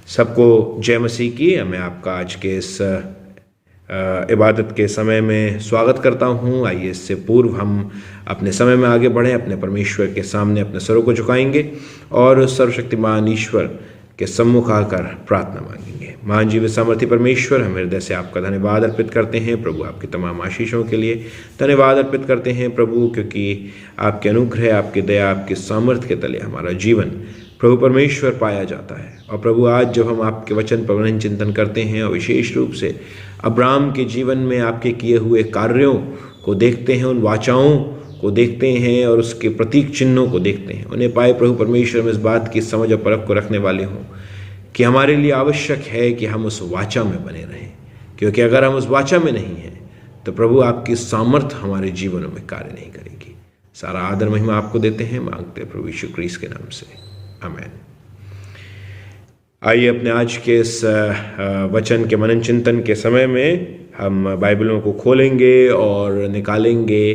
सबको जय मसीह की। मैं आपका आज के इस इबादत के समय में स्वागत करता हूँ। आइए इससे पूर्व हम अपने समय में आगे बढ़ें, अपने परमेश्वर के सामने अपने सरों को झुकाएंगे और सर्वशक्तिमान ईश्वर के सम्मुख आकर प्रार्थना मांगेंगे। महान जीवित सामर्थी परमेश्वर, हम हृदय से आपका धन्यवाद अर्पित करते हैं प्रभु, आपकी तमाम आशीषों के लिए धन्यवाद अर्पित करते हैं प्रभु, क्योंकि आपके अनुग्रह, आपकी दया, आपके सामर्थ्य के तले हमारा जीवन प्रभु परमेश्वर पाया जाता है। और प्रभु, आज जब हम आपके वचन पर मनन चिंतन करते हैं और विशेष रूप से अब्राहम के जीवन में आपके किए हुए कार्यों को देखते हैं, उन वाचाओं को देखते हैं और उसके प्रतीक चिन्हों को देखते हैं, उन्हें पाए प्रभु परमेश्वर में इस बात की समझ और परख को रखने वाले हों कि हमारे लिए आवश्यक है कि हम उस वाचा में बने रहें, क्योंकि अगर हम उस वाचा में नहीं हैं तो प्रभु आपकी सामर्थ हमारे जीवनों में कार्य नहीं करेगी। सारा आदर महिमा आपको देते हैं, मांगते हैं प्रभु यीशु क्रिस्त के नाम से, आमीन। आइए अपने आज के इस वचन के मनन चिंतन के समय में हम बाइबलों को खोलेंगे और निकालेंगे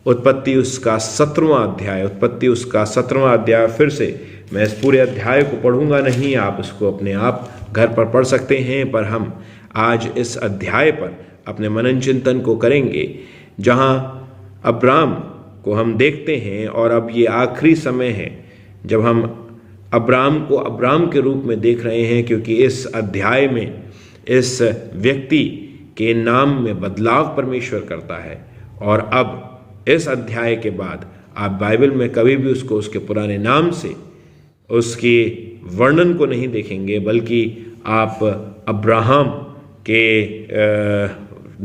उत्पत्ति उसका 17वां अध्याय। उत्पत्ति उसका 17वां अध्याय। फिर से मैं इस पूरे अध्याय को पढ़ूंगा नहीं, आप इसको अपने आप घर पर पढ़ सकते हैं, पर हम आज इस अध्याय पर अपने मनन चिंतन को करेंगे जहां अब्राम को हम देखते हैं। और अब ये आखिरी समय है जब हम अब्राम को अब्राम के रूप में देख रहे हैं, क्योंकि इस अध्याय में इस व्यक्ति के नाम में बदलाव परमेश्वर करता है। और अब इस अध्याय के बाद आप बाइबल में कभी भी उसको उसके पुराने नाम से उसके वर्णन को नहीं देखेंगे, बल्कि आप अब्राहम के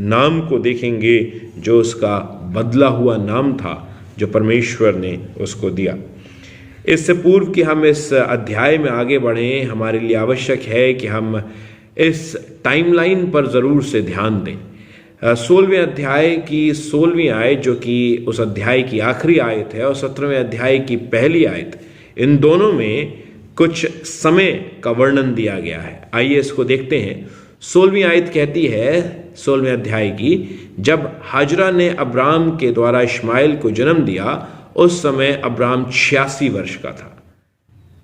नाम को देखेंगे, जो उसका बदला हुआ नाम था जो परमेश्वर ने उसको दिया। इससे पूर्व कि हम इस अध्याय में आगे बढ़ें, हमारे लिए आवश्यक है कि हम इस टाइमलाइन पर ज़रूर से ध्यान दें। 16वें अध्याय की 16वीं आयत, जो कि उस अध्याय की आखिरी आयत है, और 17वें अध्याय की पहली आयत, इन दोनों में कुछ समय का वर्णन दिया गया है। आइए इसको देखते हैं। 16वीं आयत कहती है 16वें अध्याय की, जब हाजरा ने अब्राम के द्वारा इश्माइल को जन्म दिया, उस समय अब्राम 86 वर्ष का था।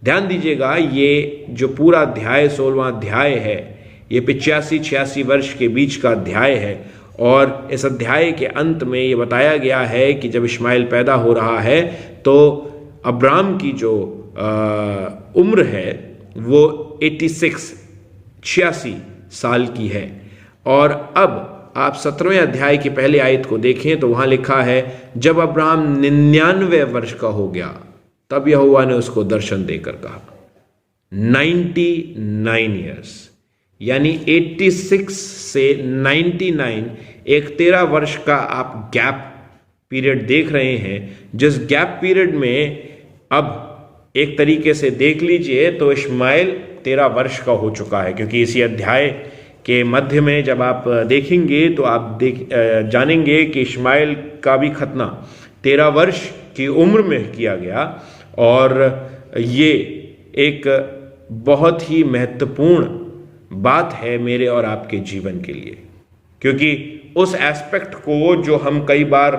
ध्यान दीजिएगा, ये जो पूरा अध्याय 16वां अध्याय है, ये 85-86 वर्ष के बीच का अध्याय है। और इस अध्याय के अंत में ये बताया गया है कि जब इश्माइल पैदा हो रहा है तो अब्राम की जो उम्र है वो 86 साल की है। और अब आप 17वें अध्याय की पहली आयत को देखें तो वहां लिखा है, जब अब्राहम 99 वर्ष का हो गया तब यहोवा ने उसको दर्शन देकर कहा। 99 ईयर्स, यानी 86 से 99, एक 13 वर्ष का आप गैप पीरियड देख रहे हैं, जिस गैप पीरियड में अब एक तरीके से देख लीजिए तो इश्माइल 13 वर्ष का हो चुका है, क्योंकि इसी अध्याय के मध्य में जब आप देखेंगे तो आप जानेंगे कि इश्माइल का भी खतना 13 वर्ष की उम्र में किया गया। और ये एक बहुत ही महत्वपूर्ण बात है मेरे और आपके जीवन के लिए, क्योंकि उस एस्पेक्ट को जो हम कई बार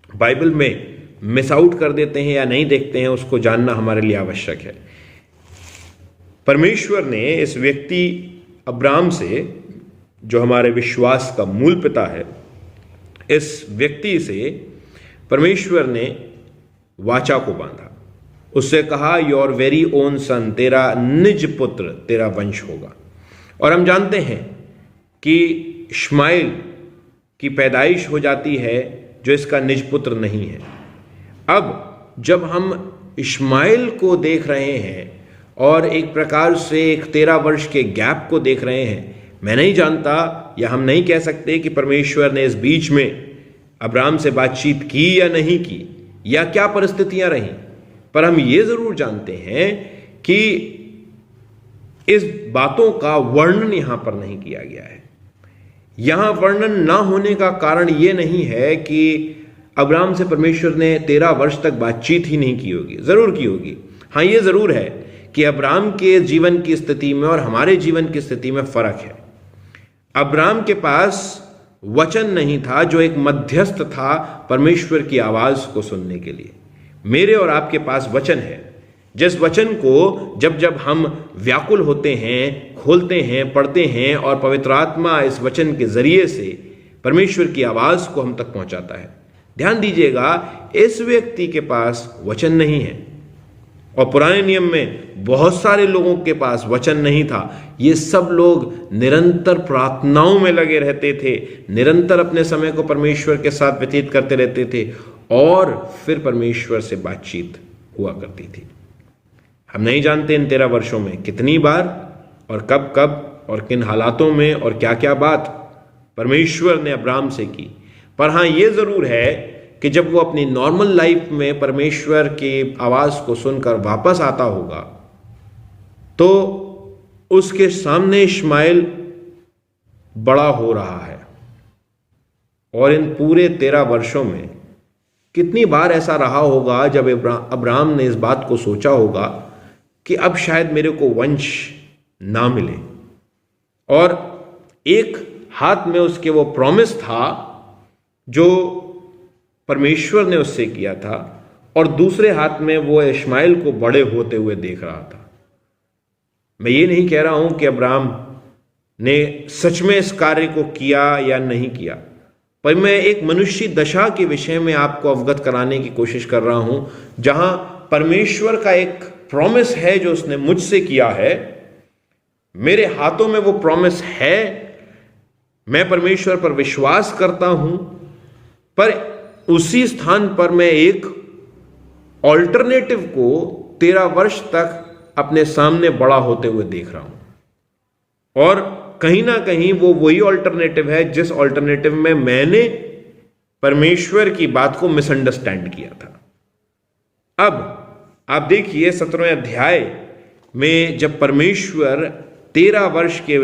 बाइबल में मिस आउट कर देते हैं या नहीं देखते हैं, उसको जानना हमारे लिए आवश्यक है। परमेश्वर ने इस व्यक्ति अब्राम से, जो हमारे विश्वास का मूल पिता है, इस व्यक्ति से परमेश्वर ने वाचा को बांधा। उससे कहा, योर वेरी ओन सन, तेरा निज पुत्र तेरा वंश होगा। और हम जानते हैं कि इश्माइल की पैदाइश हो जाती है जो इसका निज पुत्र नहीं है। अब जब हम इश्माइल को देख रहे हैं और एक प्रकार से एक 13 वर्ष के गैप को देख रहे हैं, मैं नहीं जानता या हम नहीं कह सकते कि परमेश्वर ने इस बीच में अब्राम से बातचीत की या नहीं की, या क्या परिस्थितियां रहीं, पर हम ये जरूर जानते हैं कि इस बातों का वर्णन यहां पर नहीं किया गया है। यहां वर्णन ना होने का कारण यह नहीं है कि अब्राम से परमेश्वर ने 13 वर्ष तक बातचीत ही नहीं की होगी, जरूर की होगी। हाँ, ये जरूर है कि अब्राम के जीवन की स्थिति में और हमारे जीवन की स्थिति में फर्क है। अब्राम के पास वचन नहीं था जो एक मध्यस्थ था परमेश्वर की आवाज को सुनने के लिए। मेरे और आपके पास वचन है जिस वचन को जब जब हम व्याकुल होते हैं, खोलते हैं, पढ़ते हैं और पवित्र आत्मा इस वचन के जरिए से परमेश्वर की आवाज को हम तक पहुंचाता है। ध्यान दीजिएगा, इस व्यक्ति के पास वचन नहीं है और पुराने नियम में बहुत सारे लोगों के पास वचन नहीं था। ये सब लोग निरंतर प्रार्थनाओं में लगे रहते थे, निरंतर अपने समय को परमेश्वर के साथ व्यतीत करते रहते थे और फिर परमेश्वर से बातचीत हुआ करती थी। हम नहीं जानते इन 13 वर्षों में कितनी बार और कब कब और किन हालातों में और क्या क्या बात परमेश्वर ने अब्राहम से की, पर हाँ ये जरूर है कि जब वो अपनी नॉर्मल लाइफ में परमेश्वर की आवाज को सुनकर वापस आता होगा तो उसके सामने इश्माइल बड़ा हो रहा है। और इन पूरे 13 वर्षों में कितनी बार ऐसा रहा होगा जब अब्राहम ने इस बात को सोचा होगा कि अब शायद मेरे को वंश ना मिले, और एक हाथ में उसके वो प्रॉमिस था जो परमेश्वर ने उससे किया था और दूसरे हाथ में वो इश्माइल को बड़े होते हुए देख रहा था। मैं ये नहीं कह रहा हूं कि अब्राहम ने सच में इस कार्य को किया या नहीं किया, पर मैं एक मनुष्य दशा के विषय में आपको अवगत कराने की कोशिश कर रहा हूं, जहां परमेश्वर का एक प्रॉमिस है जो उसने मुझसे किया है, मेरे हाथों में वो प्रॉमिस है, मैं परमेश्वर पर विश्वास करता हूं, पर उसी स्थान पर मैं एक ऑल्टरनेटिव को 13 वर्ष तक अपने सामने बड़ा होते हुए देख रहा हूं। और कहीं ना कहीं वो वही ऑल्टरनेटिव है जिस ऑल्टरनेटिव में मैंने परमेश्वर की बात को मिसअंडरस्टैंड किया था। अब आप देखिए 17वें अध्याय में जब परमेश्वर 13 वर्ष के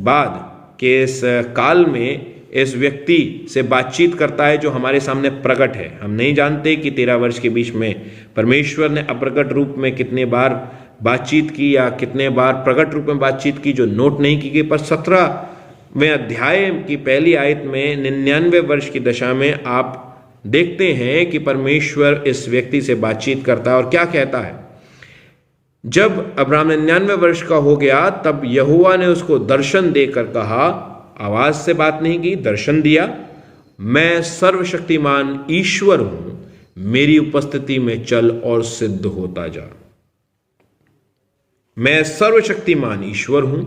बाद के इस काल में इस व्यक्ति से बातचीत करता है जो हमारे सामने प्रकट है। हम नहीं जानते कि 13 वर्ष के बीच में परमेश्वर ने अप्रकट रूप में कितने बार बातचीत की या कितने बार प्रकट रूप में बातचीत की जो नोट नहीं की गई, पर 17वें अध्याय की पहली आयत में 99 वर्ष की दशा में आप देखते हैं कि परमेश्वर इस व्यक्ति से बातचीत करता है और क्या कहता है। जब अब्राहम 99 वर्ष का हो गया तब यहोवा ने उसको दर्शन देकर कहा, आवाज से बात नहीं की, दर्शन दिया, मैं सर्वशक्तिमान ईश्वर हूं, मेरी उपस्थिति में चल और सिद्ध होता जा। मैं सर्वशक्तिमान ईश्वर हूं,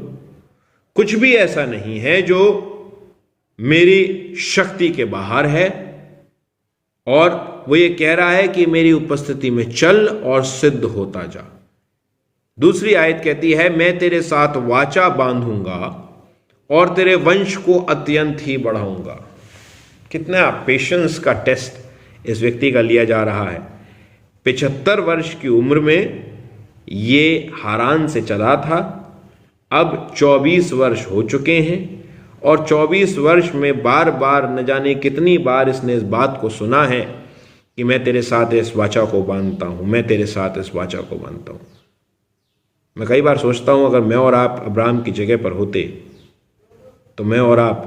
कुछ भी ऐसा नहीं है जो मेरी शक्ति के बाहर है, और वो ये कह रहा है कि मेरी उपस्थिति में चल और सिद्ध होता जा। दूसरी आयत कहती है, मैं तेरे साथ वाचा बांधूंगा और तेरे वंश को अत्यंत ही बढ़ाऊंगा। कितना पेशेंस का टेस्ट इस व्यक्ति का लिया जा रहा है। 75 वर्ष की उम्र में ये हारान से चला था, अब 24 वर्ष हो चुके हैं और 24 वर्ष में बार बार न जाने कितनी बार इसने इस बात को सुना है कि मैं तेरे साथ इस वाचा को बांधता हूं, मैं तेरे साथ इस वाचा को बांधता हूं। मैं कई बार सोचता हूं अगर मैं और आप अब्राहम की जगह पर होते तो मैं और आप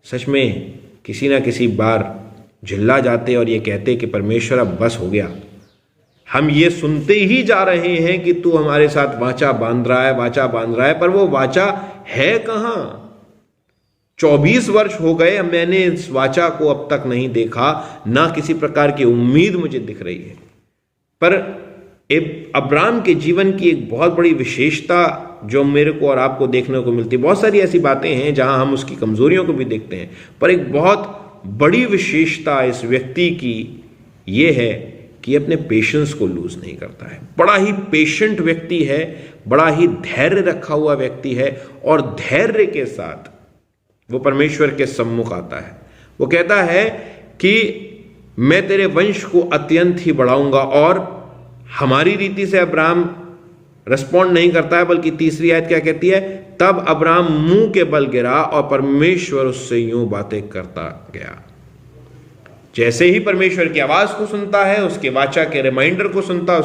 सच में किसी ना किसी बार झिल्ला जाते और ये कहते कि परमेश्वर अब बस हो गया, हम ये सुनते ही जा रहे हैं कि तू हमारे साथ वाचा बांध रहा है, वाचा बांध रहा है, पर वो वाचा है कहां? 24 वर्ष हो गए, मैंने इस वाचा को अब तक नहीं देखा, ना किसी प्रकार की उम्मीद मुझे दिख रही है। पर अब्राहम के जीवन की एक बहुत बड़ी विशेषता जो मेरे को और आपको देखने को मिलती है, बहुत सारी ऐसी बातें हैं जहां हम उसकी कमजोरियों को भी देखते हैं, पर एक बहुत बड़ी विशेषता इस व्यक्ति की ये है कि अपने पेशेंस को लूज नहीं करता है। बड़ा ही पेशेंट व्यक्ति है, बड़ा ही धैर्य रखा हुआ व्यक्ति है, और धैर्य के साथ वो परमेश्वर के सम्मुख आता है। वो कहता है कि मैं तेरे वंश को अत्यंत ही बढ़ाऊंगा, और हमारी रीति से अब्राहम रिस्पॉन्ड नहीं करता है, बल्कि तीसरी आयत क्या कहती है, तब अब्राहम मुंह के बल गिरा और परमेश्वर उससे यूं बातें करता गया। जैसे ही परमेश्वर की आवाज को सुनता है, उसके वाचा के रिमाइंडर को सुनता,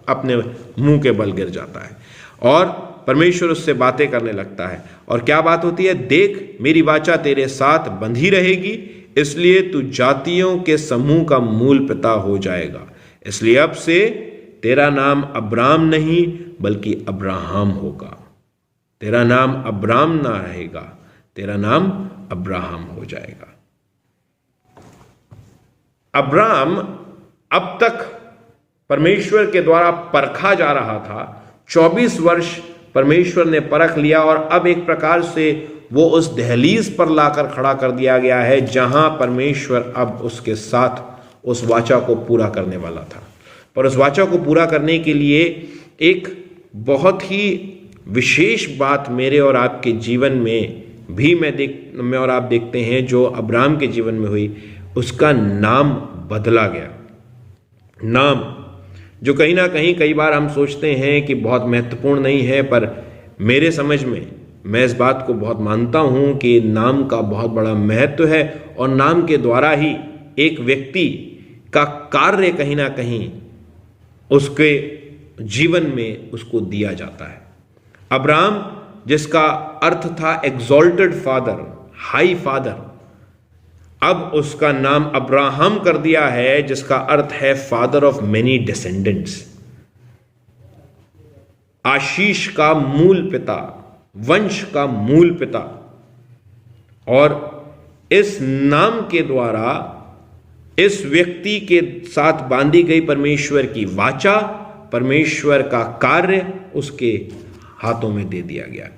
अपने मुंह के बल गिर जाता है और परमेश्वर उससे बातें करने लगता है। और क्या बात होती है, देख मेरी वाचा तेरे साथ बंधी रहेगी, इसलिए तू जातियों के समूह का मूल पिता हो जाएगा। इसलिए अब से तेरा नाम अब्राम नहीं बल्कि अब्राहम होगा। तेरा नाम अब्राम ना रहेगा, तेरा नाम अब्राहम हो जाएगा। अब्राम अब तक परमेश्वर के द्वारा परखा जा रहा था। 24 वर्ष परमेश्वर ने परख लिया और अब एक प्रकार से वो उस दहलीज पर लाकर खड़ा कर दिया गया है जहां परमेश्वर अब उसके साथ उस वाचा को पूरा करने वाला था। पर उस वाचा को पूरा करने के लिए एक बहुत ही विशेष बात मेरे और आपके जीवन में भी मैं और आप देखते हैं जो अब्राम के जीवन में हुई। उसका नाम बदला गया। नाम जो कहीं ना कहीं कई बार हम सोचते हैं कि बहुत महत्वपूर्ण नहीं है, पर मेरे समझ में मैं इस बात को बहुत मानता हूं कि नाम का बहुत बड़ा महत्व है और नाम के द्वारा ही एक व्यक्ति का कार्य कहीं ना कहीं उसके जीवन में उसको दिया जाता है। अब्राम जिसका अर्थ था एग्जॉल्टेड फादर, हाई फादर, अब उसका नाम अब्राहम कर दिया है जिसका अर्थ है फादर ऑफ मेनी डिसेंडेंट्स, आशीष का मूल पिता, वंश का मूल पिता। और इस नाम के द्वारा इस व्यक्ति के साथ बांधी गई परमेश्वर की वाचा, परमेश्वर का कार्य उसके हाथों में दे दिया गया।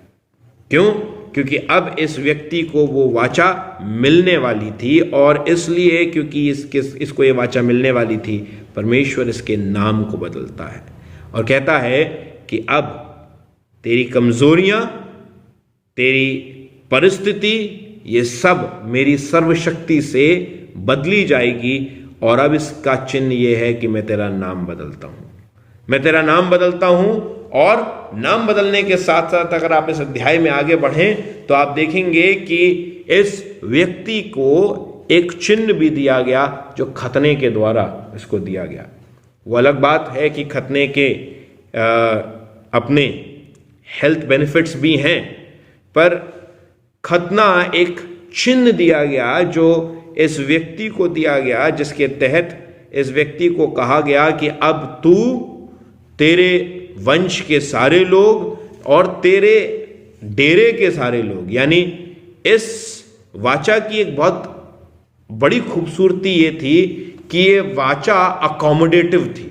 क्यों? क्योंकि अब इस व्यक्ति को वो वाचा मिलने वाली थी और इसलिए क्योंकि इसको ये वाचा मिलने वाली थी, परमेश्वर इसके नाम को बदलता है और कहता है कि अब तेरी कमजोरियां, तेरी परिस्थिति, ये सब मेरी सर्वशक्ति से बदली जाएगी और अब इसका चिन्ह ये है कि मैं तेरा नाम बदलता हूं। मैं तेरा नाम बदलता हूं और नाम बदलने के साथ साथ अगर आप इस अध्याय में आगे बढ़ें तो आप देखेंगे कि इस व्यक्ति को एक चिन्ह भी दिया गया जो खतने के द्वारा इसको दिया गया। वो अलग बात है कि खतने के अपने हेल्थ बेनिफिट्स भी हैं, पर खतना एक चिन्ह दिया गया जो इस व्यक्ति को दिया गया, जिसके तहत इस व्यक्ति को कहा गया कि अब तू, तेरे वंश के सारे लोग और तेरे डेरे के सारे लोग, यानी इस वाचा की एक बहुत बड़ी खूबसूरती ये थी कि ये वाचा अकोमोडेटिव थी।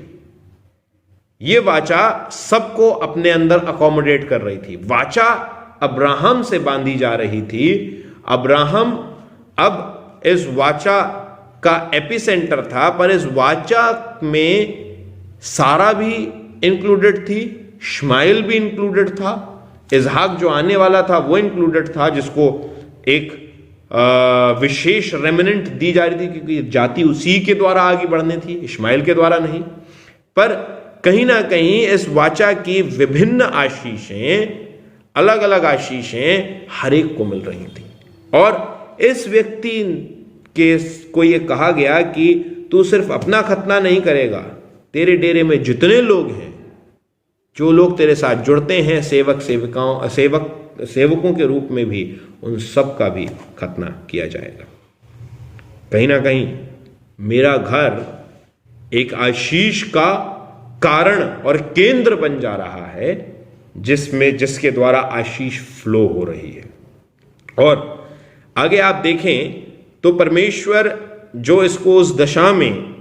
ये वाचा सबको अपने अंदर अकोमोडेट कर रही थी। वाचा अब्राहम से बांधी जा रही थी। अब्राहम अब इस वाचा का एपिसेंटर था, पर इस वाचा में सारा भी इंक्लूडेड थी, इश्माइल भी इंक्लूडेड था, इसहाक जो आने वाला था वो इंक्लूडेड था, जिसको एक विशेष रेमिनेंट दी जा रही थी क्योंकि जाति उसी के द्वारा आगे बढ़नी थी, इश्माइल के द्वारा नहीं। पर कहीं ना कहीं इस वाचा की विभिन्न आशीषें, अलग अलग आशीषें हर एक को मिल रही थी और इस व्यक्ति के को यह कहा गया कि तू सिर्फ अपना खतना नहीं करेगा, तेरे डेरे में जितने लोग हैं, जो लोग तेरे साथ जुड़ते हैं, सेवकों के रूप में भी, उन सब का भी खतना किया जाएगा। कहीं ना कहीं मेरा घर एक आशीष का कारण और केंद्र बन जा रहा है जिसके द्वारा आशीष फ्लो हो रही है। और आगे आप देखें तो परमेश्वर जो इसको उस दशा में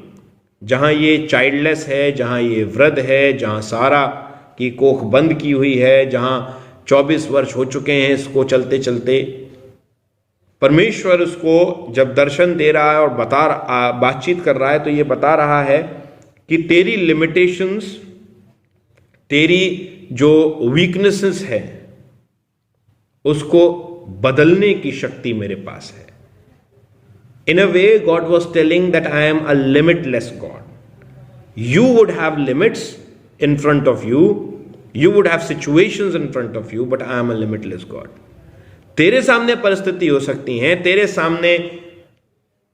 जहां ये चाइल्डलेस है, जहां ये वृद्ध है, जहां सारा की कोख बंद की हुई है, जहां 24 वर्ष हो चुके हैं इसको चलते चलते, परमेश्वर उसको जब दर्शन दे रहा है और बातचीत कर रहा है तो ये बता रहा है कि तेरी लिमिटेशंस, तेरी जो वीकनेसेस है, उसको बदलने की शक्ति मेरे पास है। In a way, God was telling that I am a limitless God. You would have limits in front of you. You would have situations in front of you, but I am a limitless God. तेरे सामने परिस्थिति हो सकती हैं, तेरे सामने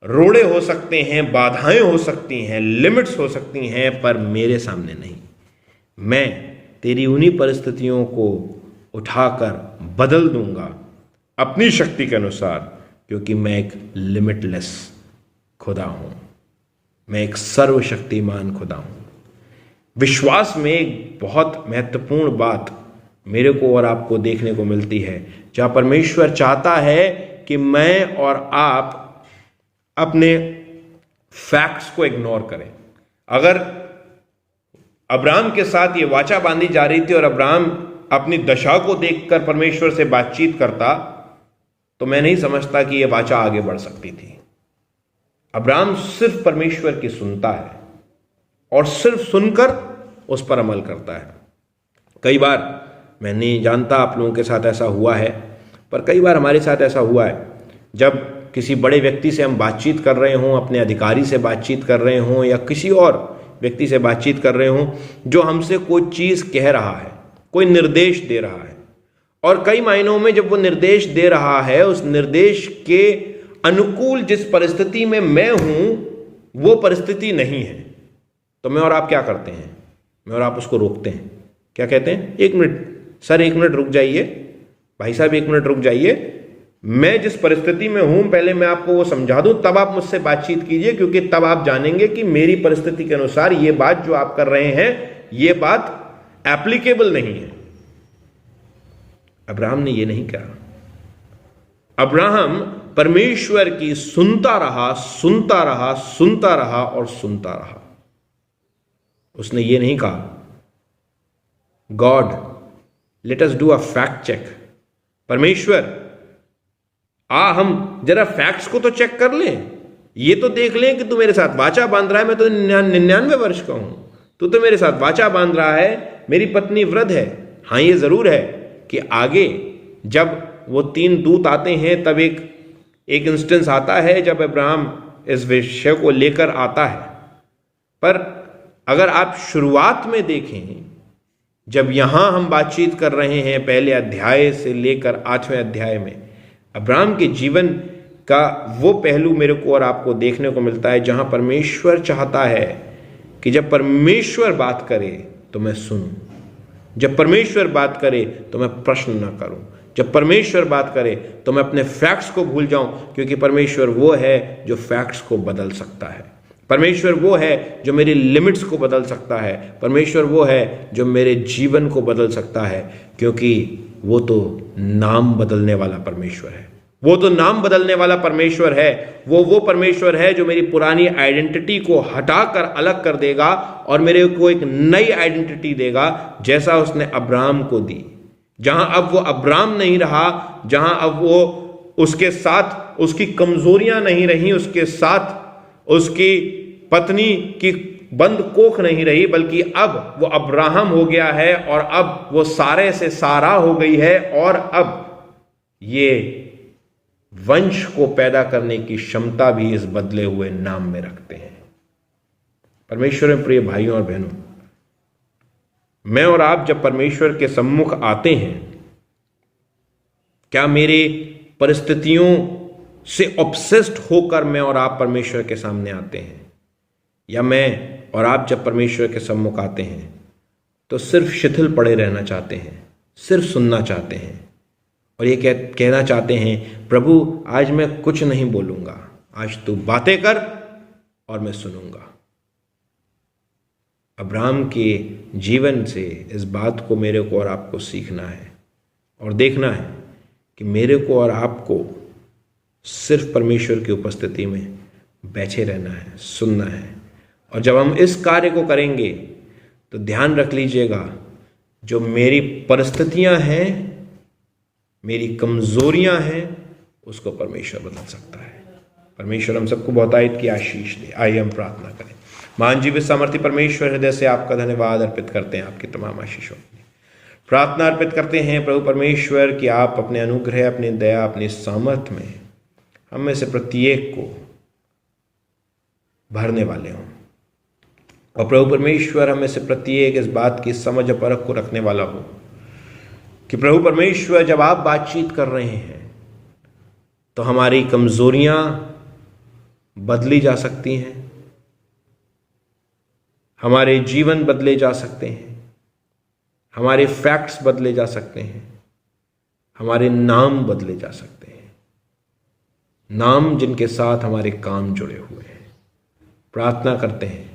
रोड़े हो सकते हैं, बाधाएं हो सकती हैं, लिमिट्स हो सकती हैं, पर मेरे सामने नहीं। मैं तेरी उन्हीं परिस्थितियों को उठाकर बदल दूंगा अपनी शक्ति के अनुसार, क्योंकि मैं एक लिमिटलेस खुदा हूं, मैं एक सर्वशक्तिमान खुदा हूं। विश्वास में एक बहुत महत्वपूर्ण बात मेरे को और आपको देखने को मिलती है, जहां परमेश्वर चाहता है कि मैं और आप अपने फैक्ट्स को इग्नोर करें। अगर अब्राहम के साथ ये वाचा बांधी जा रही थी और अब्राहम अपनी दशा को देखकर परमेश्वर से बातचीत करता, तो मैं नहीं समझता कि यह वाचा आगे बढ़ सकती थी। अब्राहम सिर्फ परमेश्वर की सुनता है और सिर्फ सुनकर उस पर अमल करता है। कई बार, मैं नहीं जानता आप लोगों के साथ ऐसा हुआ है, पर कई बार हमारे साथ ऐसा हुआ है, जब किसी बड़े व्यक्ति से हम बातचीत कर रहे हों, अपने अधिकारी से बातचीत कर रहे हों या किसी और व्यक्ति से बातचीत कर रहे हों, जो हमसे कोई चीज़ कह रहा है, कोई निर्देश दे रहा है, और कई मायनों में जब वो निर्देश दे रहा है, उस निर्देश के अनुकूल जिस परिस्थिति में मैं हूं वो परिस्थिति नहीं है, तो मैं और आप क्या करते हैं? मैं और आप उसको रोकते हैं। क्या कहते हैं? 1 मिनट सर, 1 मिनट रुक जाइए, भाई साहब 1 मिनट रुक जाइए, मैं जिस परिस्थिति में हूं पहले मैं आपको वो समझा दूं, तब आप मुझसे बातचीत कीजिए, क्योंकि तब आप जानेंगे कि मेरी परिस्थिति के अनुसार ये बात जो आप कर रहे हैं, ये बात एप्लीकेबल नहीं है। अब्राहम ने ये नहीं कहा। अब्राहम परमेश्वर की सुनता रहा, सुनता रहा, सुनता रहा और सुनता रहा। उसने ये नहीं कहा, God let us do a fact check. परमेश्वर, हम जरा फैक्ट्स को तो चेक कर लें, ये तो देख लें कि तू मेरे साथ वाचा बांध रहा है। मैं तो 99 वर्ष का हूं, तू तो मेरे साथ वाचा बांध रहा है, मेरी पत्नी वृद्ध है। हाँ, ये जरूर है कि आगे जब वो 3 दूत आते हैं, तब एक इंस्टेंस आता है जब अब्राहम इस विषय को लेकर आता है। पर अगर आप शुरुआत में देखें, जब यहां हम बातचीत कर रहे हैं पहले अध्याय से लेकर 8वें अध्याय में, अब्राहम के जीवन का वो पहलू मेरे को और आपको देखने को मिलता है, जहां परमेश्वर चाहता है कि जब परमेश्वर बात करे तो मैं सुनूं, जब परमेश्वर बात करे तो मैं प्रश्न ना करूं, जब परमेश्वर बात करे तो मैं अपने फैक्ट्स को भूल जाऊं, क्योंकि परमेश्वर वो है जो फैक्ट्स को बदल सकता है। परमेश्वर वो है जो मेरी लिमिट्स को बदल सकता है। परमेश्वर वो है जो मेरे जीवन को बदल सकता है, क्योंकि वो तो नाम बदलने वाला परमेश्वर है। वो तो नाम बदलने वाला परमेश्वर है। वो परमेश्वर है जो मेरी पुरानी आइडेंटिटी को हटाकर अलग कर देगा और मेरे को एक नई आइडेंटिटी देगा, जैसा उसने अब्राहम को दी। जहां अब वो अब्राहम नहीं रहा, जहां अब वो उसके साथ उसकी कमजोरियां नहीं रही, उसके साथ उसकी पत्नी की बंद कोख नहीं रही, बल्कि अब वो अब्राहम हो गया है और अब वो सारे से सारा हो गई है, और अब ये वंश को पैदा करने की क्षमता भी इस बदले हुए नाम में रखते हैं। परमेश्वर में प्रिय भाइयों और बहनों, मैं और आप जब परमेश्वर के सम्मुख आते हैं, क्या मेरे परिस्थितियों से ऑब्सेस्ड होकर मैं और आप परमेश्वर के सामने आते हैं, या मैं और आप जब परमेश्वर के सम्मुख आते हैं तो सिर्फ शिथिल पड़े रहना चाहते हैं, सिर्फ सुनना चाहते हैं और ये कहना चाहते हैं, प्रभु आज मैं कुछ नहीं बोलूंगा, आज तू बातें कर और मैं सुनूंगा। अब्राहम के जीवन से इस बात को मेरे को और आपको सीखना है और देखना है कि मेरे को और आपको सिर्फ परमेश्वर की उपस्थिति में बैठे रहना है, सुनना है। और जब हम इस कार्य को करेंगे तो ध्यान रख लीजिएगा, जो मेरी परिस्थितियां हैं, मेरी कमजोरियां हैं, उसको परमेश्वर बदल सकता है। परमेश्वर हम सबको बहुतायत की आशीष दे। आइए हम प्रार्थना करें। महान जीवित सामर्थी परमेश्वर, हृदय से आपका धन्यवाद अर्पित करते हैं आपकी तमाम आशीषों की। प्रार्थना अर्पित करते हैं प्रभु परमेश्वर कि आप अपने अनुग्रह, अपनी दया, अपनी सामर्थ्य में हम में से प्रत्येक को भरने वाले हों, और प्रभु परमेश्वर हमें से प्रत्येक इस बात की समझ और परख को रखने वाला हो कि प्रभु परमेश्वर जब आप बातचीत कर रहे हैं तो हमारी कमजोरियां बदली जा सकती हैं, हमारे जीवन बदले जा सकते हैं, हमारे फैक्ट्स बदले जा सकते हैं, हमारे नाम बदले जा सकते हैं, नाम जिनके साथ हमारे काम जुड़े हुए हैं। प्रार्थना करते हैं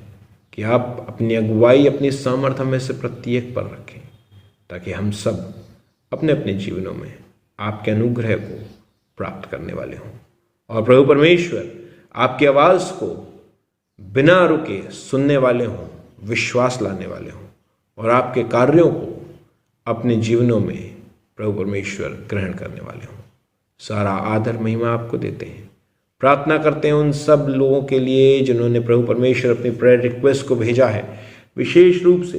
कि आप अपनी अगुवाई, अपनी सामर्थ्य में से प्रत्येक पर रखें, ताकि हम सब अपने अपने जीवनों में आपके अनुग्रह को प्राप्त करने वाले हों। और प्रभु परमेश्वर आपकी आवाज़ को बिना रुके सुनने वाले हों, विश्वास लाने वाले हों, और आपके कार्यों को अपने जीवनों में प्रभु परमेश्वर ग्रहण करने वाले हों। सारा आदर महिमा आपको देते हैं। प्रार्थना करते हैं उन सब लोगों के लिए जिन्होंने प्रभु परमेश्वर अपनी प्रेयर रिक्वेस्ट को भेजा है। विशेष रूप से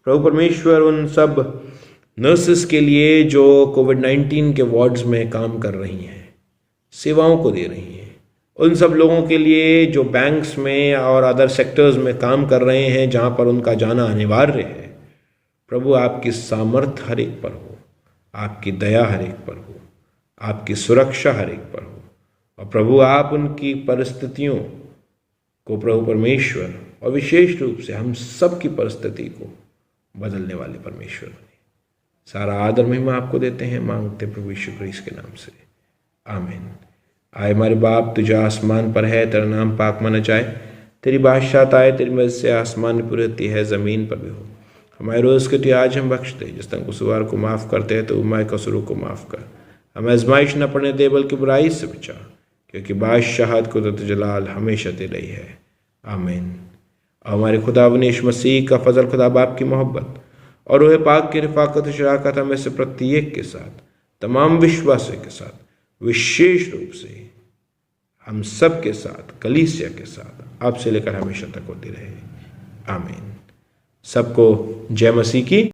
प्रभु परमेश्वर उन सब नर्सेस के लिए जो कोविड-19 के वार्ड्स में काम कर रही हैं, सेवाओं को दे रही हैं। उन सब लोगों के लिए जो बैंक्स में और अदर सेक्टर्स में काम कर रहे हैं जहाँ पर उनका जाना अनिवार्य है। प्रभु आपकी सामर्थ्य हर एक पर हो, आपकी दया हर एक पर हो, आपकी सुरक्षा हर एक पर हो। और प्रभु आप उनकी परिस्थितियों को प्रभु परमेश्वर और विशेष रूप से हम सब की परिस्थिति को बदलने वाले परमेश्वर बने। सारा आदर महिमा आपको देते हैं, मांगते प्रभु यीशु मसीह के नाम से, आमीन। आए हमारे बाप, तुझा आसमान पर है, तेरा नाम पाक माना जाए, तेरी बादशाहत आए, तेरी मर्जी से आसमान में पूरी होती है, ज़मीन पर भी हो। हमारे रोज़ के आज हम बख्श दे, जिस तरह कसूरवार को माफ़ करते हैं तो हमारे कसूरों को माफ़ कर। हमें आजमाइश न पड़ने दे, बल्कि बुराई से बचा, क्योंकि बादशाहत कुदरत जलाल हमेशा तेरी रही है, आमीन। और हमारे खुदा यीशु मसीह का फजल, खुदा बाप की मोहब्बत और रूह पाक की रिफाकत शराकत हमें से प्रत्येक के साथ, तमाम विश्वासियों के साथ, विशेष रूप से हम सब के साथ, कलीसिया के साथ, आपसे लेकर हमेशा तक होती रहे, आमीन। सबको जय मसीह की।